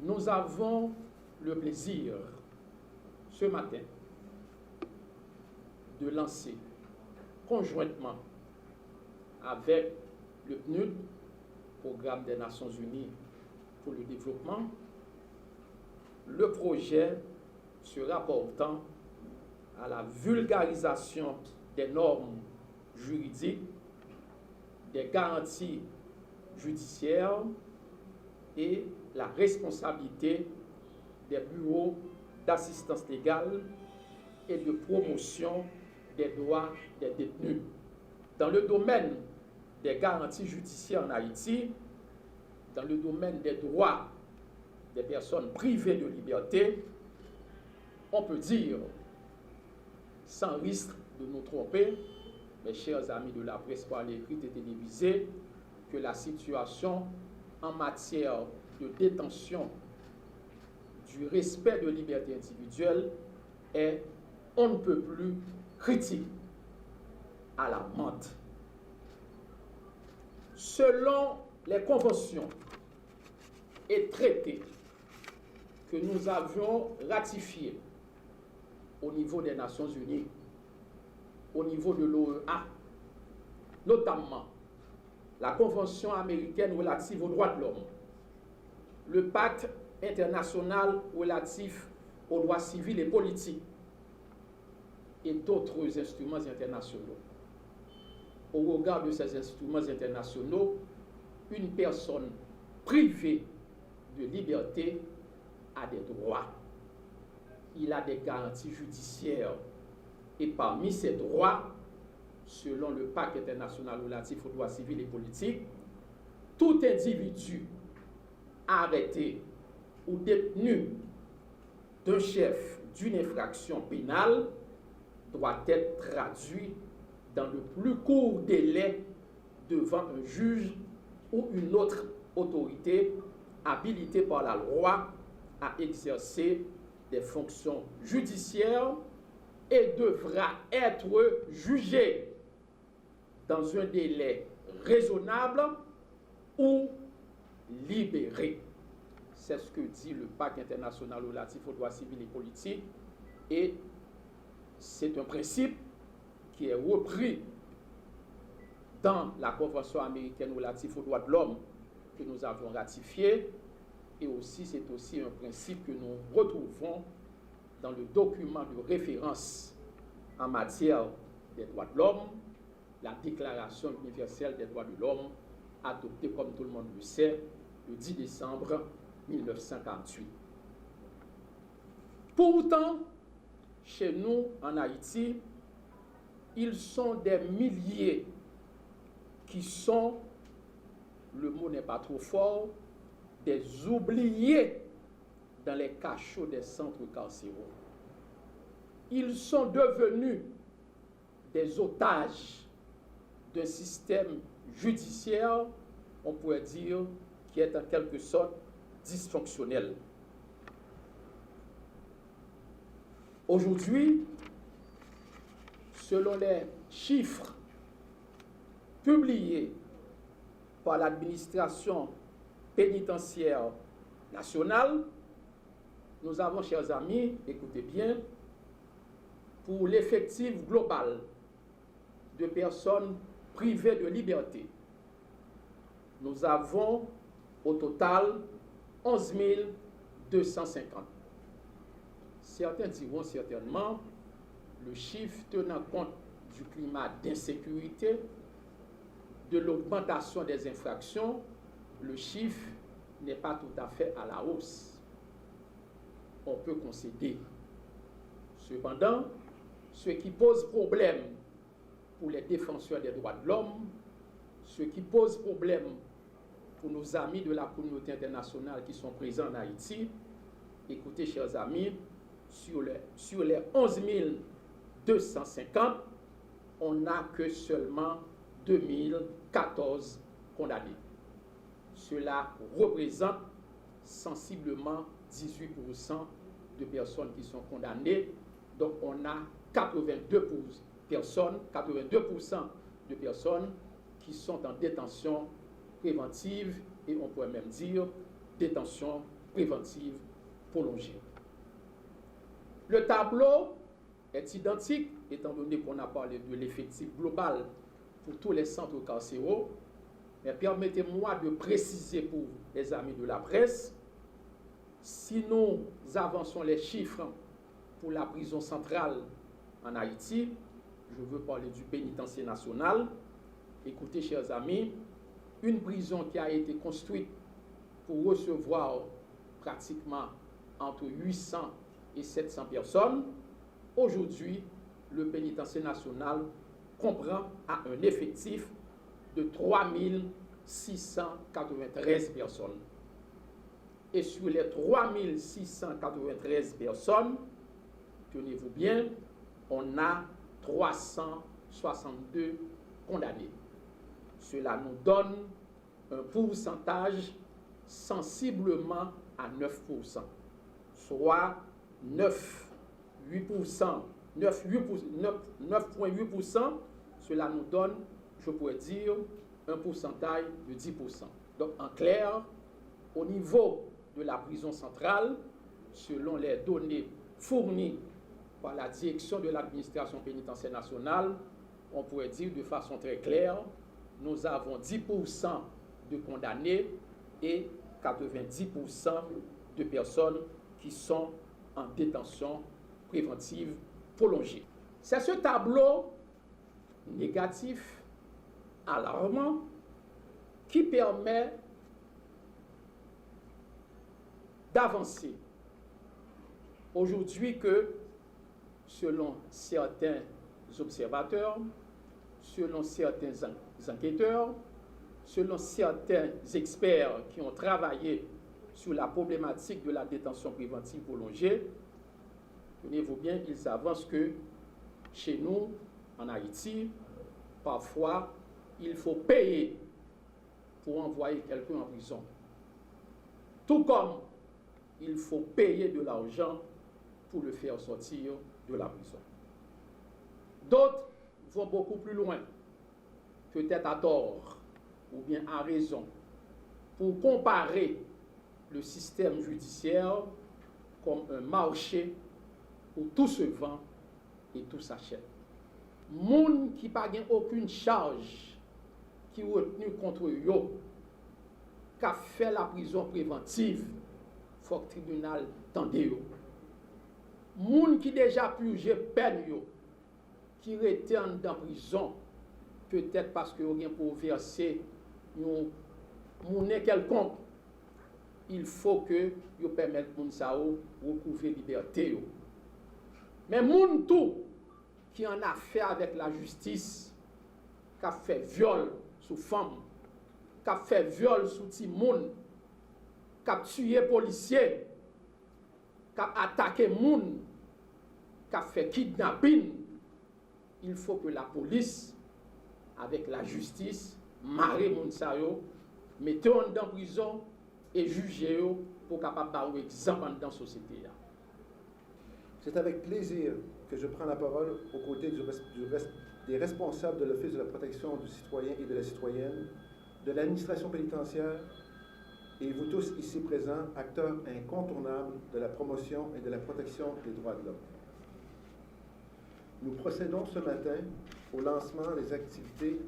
Nous avons le plaisir, ce matin, de lancer conjointement avec le PNUD, Programme des Nations Unies pour le développement, le projet se rapportant à la vulgarisation des normes juridiques, des garanties judiciaires et la responsabilité des bureaux d'assistance légale et de promotion des droits des détenus. Dans le domaine des garanties judiciaires en Haïti, dans le domaine des droits des personnes privées de liberté, on peut dire, sans risque de nous tromper, mes chers amis de la presse par l'écrit et télévisée, que la situation en matière de détention, du respect de liberté individuelle est on ne peut plus critique, alarmante. Selon les conventions et traités que nous avions ratifiés au niveau des Nations Unies, au niveau de l'OEA, notamment la Convention américaine relative aux droits de l'homme, le Pacte international relatif aux droits civils et politiques et d'autres instruments internationaux. Au regard de ces instruments internationaux, une personne privée de liberté a des droits. Il a des garanties judiciaires. Et parmi ces droits, selon le Pacte international relatif aux droits civils et politiques, tout individu arrêté ou détenu d'un chef d'une infraction pénale doit être traduit dans le plus court délai devant un juge ou une autre autorité habilitée par la loi à exercer des fonctions judiciaires et devra être jugé dans un délai raisonnable ou libéré. C'est ce que dit le Pacte international relatif aux droits civils et politiques et c'est un principe qui est repris dans la Convention américaine relative aux droits de l'homme que nous avons ratifiée et aussi c'est aussi un principe que nous retrouvons dans le document de référence en matière des droits de l'homme, la Déclaration universelle des droits de l'homme, adoptée, comme tout le monde le sait, le 10 décembre 1948. Pourtant, chez nous, en Haïti, ils sont des milliers qui sont, le mot n'est pas trop fort, des oubliés dans les cachots des centres carcéraux. Ils sont devenus des otages d'un système judiciaire, on pourrait dire, qui est en quelque sorte dysfonctionnel. Aujourd'hui, selon les chiffres publiés par l'administration pénitentiaire nationale, nous avons, chers amis, écoutez bien, pour l'effectif global de personnes privées de liberté, nous avons au total 11 250. Certains diront certainement le chiffre tenant compte du climat d'insécurité, de l'augmentation des infractions, le chiffre n'est pas tout à fait à la hausse. On peut concéder. Cependant, ce qui pose problème pour les défenseurs des droits de l'homme, ce qui pose problème pour nos amis de la communauté internationale qui sont présents en Haïti, écoutez, chers amis, sur les 11 250, on n'a que seulement 2014 condamnés. Cela représente sensiblement 18% de personnes qui sont condamnées. Donc on a 82% de personnes qui sont en détention préventive et on pourrait même dire détention préventive prolongée. Le tableau est identique, étant donné qu'on a parlé de l'effectif global pour tous les centres carcéraux, mais permettez-moi de préciser pour les amis de la presse, si nous avançons les chiffres pour la prison centrale en Haïti, je veux parler du pénitencier national. Écoutez, chers amis, une prison qui a été construite pour recevoir pratiquement entre 800 et 700 personnes, aujourd'hui, le pénitencier national comprend à un effectif de 3693 personnes. Et sur les 3693 personnes, tenez-vous bien, on a 362 condamnés. Cela nous donne un pourcentage sensiblement à 9%, soit 9,8%, cela nous donne, je pourrais dire, un pourcentage de 10%. Donc, en clair, au niveau de la prison centrale, selon les données fournies par la direction de l'administration pénitentiaire nationale, on pourrait dire de façon très claire, nous avons 10% de condamnés et 90% de personnes qui sont en détention préventive prolongée. C'est ce tableau négatif, alarmant, qui permet d'avancer. Aujourd'hui que, selon certains observateurs, selon certains enquêteurs, selon certains experts qui ont travaillé sur la problématique de la détention préventive prolongée, tenez-vous bien, ils avancent que chez nous, en Haïti, parfois, il faut payer pour envoyer quelqu'un en prison. Tout comme il faut payer de l'argent pour le faire sortir de la prison. D'autres vont beaucoup plus loin, peut-être à tort ou bien à raison, pour comparer le système judiciaire comme un marché où tout se vend et tout s'achète. Moun qui n'a pas aucune charge qui est retenue contre eux, qui a fait la prison préventive, il faut que le tribunal tende yo. Moun qui déjà purgé peine yo, qui retourne dans la prison, peut-être parce que vous pour verser une monnaie quelconque, il faut que vous permettez moun sa ou recouvrer liberté yo. Mais moun tout qui en a fait avec la justice, qui a fait viol sous femme, qui a fait viol sous ti moun, qui a tué policier, qui a attaqué moun, qui a fait kidnapping, il faut que la police, avec la justice, marre moun sa yo, mette en dans prison et juge yo pour capable dar exemple dans la société. C'est avec plaisir que je prends la parole aux côtés des responsables de l'Office de la protection du citoyen et de la citoyenne, de l'administration pénitentiaire et vous tous ici présents, acteurs incontournables de la promotion et de la protection des droits de l'homme. Nous procédons ce matin au lancement des activités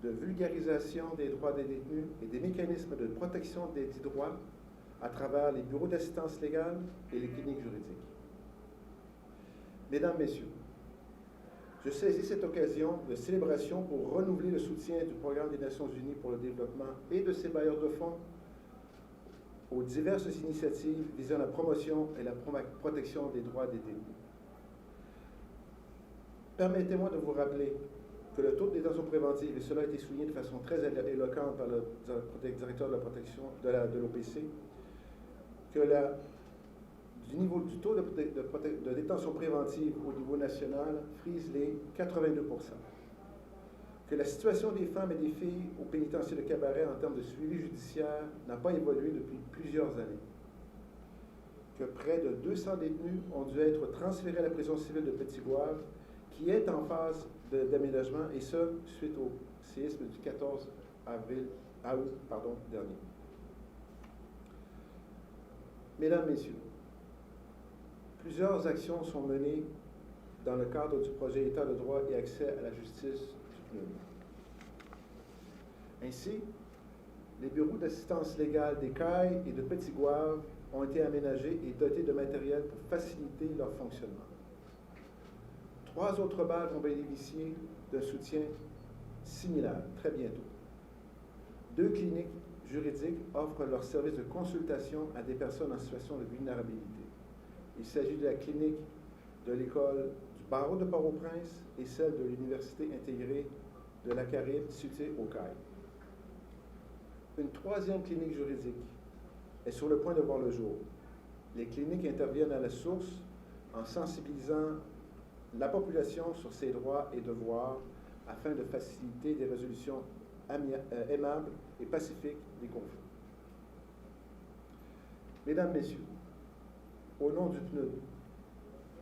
de vulgarisation des droits des détenus et des mécanismes de protection des dits droits à travers les bureaux d'assistance légale et les cliniques juridiques. Mesdames, Messieurs, je saisis cette occasion de célébration pour renouveler le soutien du Programme des Nations Unies pour le développement et de ses bailleurs de fonds aux diverses initiatives visant la promotion et la protection des droits des détenus. Permettez-moi de vous rappeler que le taux de détention préventive, et cela a été souligné de façon très éloquente par le directeur de la protection de l'OPC, que du taux de détention préventive au niveau national frise les 82%. Que la situation des femmes et des filles au pénitencier de Cabaret en termes de suivi judiciaire n'a pas évolué depuis plusieurs années. Que près de 200 détenus ont dû être transférés à la prison civile de Petit-Goâve, qui est en phase d'aménagement, et ce, suite au séisme du 14 août dernier. Mesdames, Messieurs, plusieurs actions sont menées dans le cadre du projet État de droit et accès à la justice du PNUD. Ainsi, les bureaux d'assistance légale d'Écailles et de Petit-Goâve ont été aménagés et dotés de matériel pour faciliter leur fonctionnement. 3 autres balles vont bénéficier d'un soutien similaire très bientôt. 2 cliniques juridiques offrent leurs services de consultation à des personnes en situation de vulnérabilité. Il s'agit de la clinique de l'école du barreau de Port-au-Prince et celle de l'Université intégrée de la Caraïbe située au Caille. Une 3e clinique juridique est sur le point de voir le jour. Les cliniques interviennent à la source en sensibilisant la population sur ses droits et devoirs afin de faciliter des résolutions aimables et pacifiques des conflits. Mesdames, Messieurs, au nom du PNUD,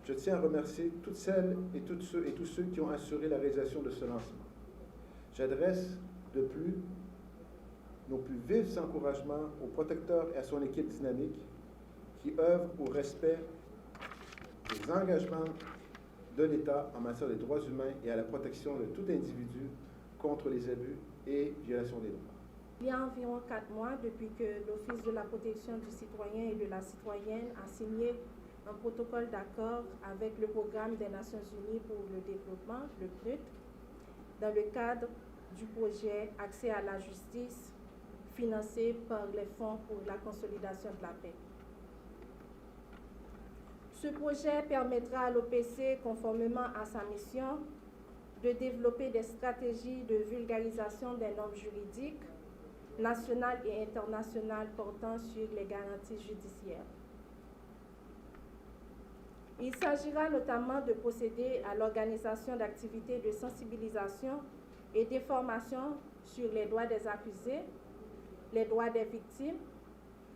je tiens à remercier toutes celles et tous ceux qui ont assuré la réalisation de ce lancement. J'adresse de plus nos plus vifs encouragements au protecteur et à son équipe dynamique qui œuvrent au respect des engagements de l'État en matière des droits humains et à la protection de tout individu contre les abus et violations des droits. Il y a environ 4 mois depuis que l'Office de la protection du citoyen et de la citoyenne a signé un protocole d'accord avec le Programme des Nations Unies pour le développement, le PNUD, dans le cadre du projet Accès à la justice financé par les fonds pour la consolidation de la paix. Ce projet permettra à l'OPC, conformément à sa mission, de développer des stratégies de vulgarisation des normes juridiques nationales et internationales portant sur les garanties judiciaires. Il s'agira notamment de procéder à l'organisation d'activités de sensibilisation et d'information sur les droits des accusés, les droits des victimes,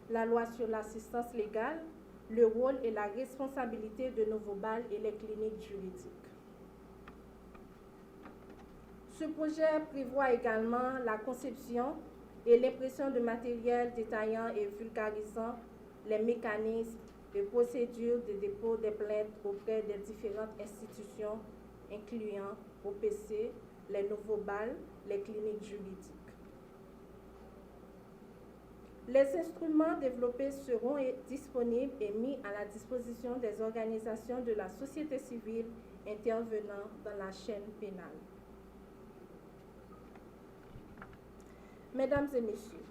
la loi sur l'assistance légale, le rôle et la responsabilité de Novobal et les cliniques juridiques. Ce projet prévoit également la conception et l'impression de matériel détaillant et vulgarisant les mécanismes et procédures de dépôt des plaintes auprès des différentes institutions, incluant OPC, les Novobal, les cliniques juridiques. Les instruments développés seront disponibles et mis à la disposition des organisations de la société civile intervenant dans la chaîne pénale. Mesdames et messieurs,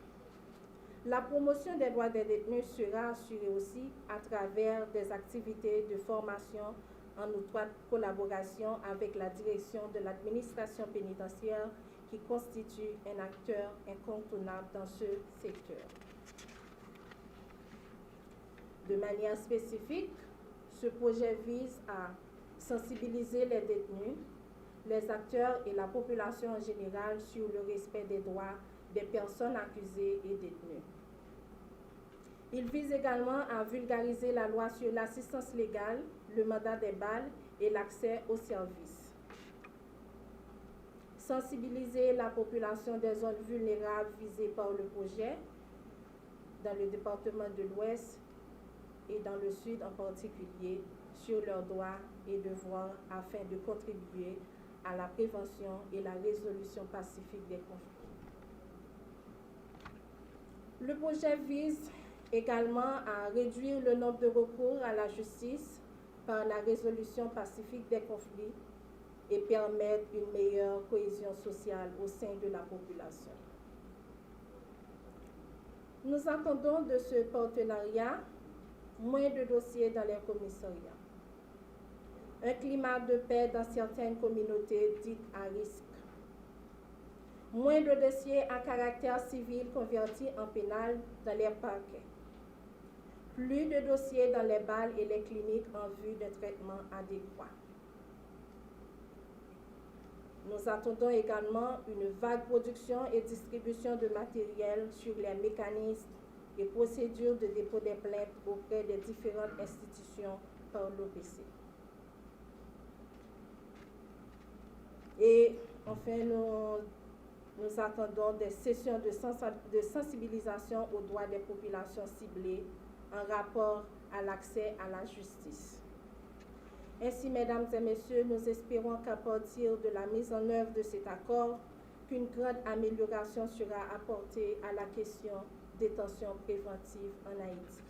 la promotion des droits des détenus sera assurée aussi à travers des activités de formation en étroite collaboration avec la direction de l'administration pénitentiaire qui constitue un acteur incontournable dans ce secteur. De manière spécifique, ce projet vise à sensibiliser les détenus, les acteurs et la population en général sur le respect des droits des personnes accusées et détenues. Il vise également à vulgariser la loi sur l'assistance légale, le mandat des balles et l'accès aux services. Sensibiliser la population des zones vulnérables visées par le projet, dans le département de l'Ouest et dans le Sud en particulier, sur leurs droits et devoirs afin de contribuer à la prévention et la résolution pacifique des conflits. Le projet vise également à réduire le nombre de recours à la justice par la résolution pacifique des conflits et permettre une meilleure cohésion sociale au sein de la population. Nous attendons de ce partenariat moins de dossiers dans les commissariats, un climat de paix dans certaines communautés dites à risque, moins de dossiers à caractère civil convertis en pénal dans les parquets, plus de dossiers dans les balles et les cliniques en vue d'un traitement adéquat. Nous attendons également une vague production et distribution de matériel sur les mécanismes et procédures de dépôt des plaintes auprès des différentes institutions par l'OPC. Et enfin, nous attendons des sessions de sensibilisation aux droits des populations ciblées en rapport à l'accès à la justice. Ainsi, mesdames et messieurs, nous espérons qu'à partir de la mise en œuvre de cet accord, qu'une grande amélioration sera apportée à la question détention préventive en Haïti.